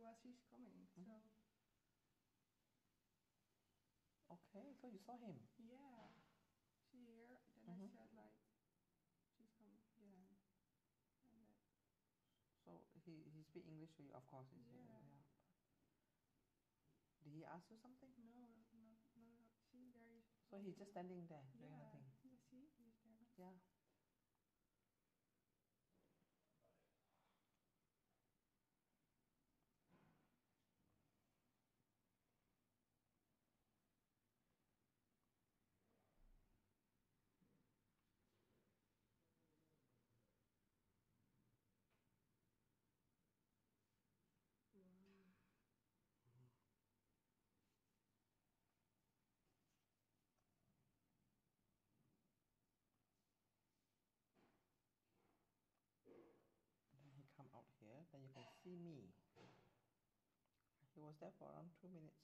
while she's coming. Mhm. So Okay, so you saw him. yeah, she here. Then Mhm. I said like, she's coming again, and that. So he speak English to you, of course. Yeah. Did he ask you something? No, no. See, there is. So he's just standing there doing Yeah. nothing. Yeah. See, he's there. Yeah. Wow. Then he come out here, then you can see me. He was there for around 2 minutes.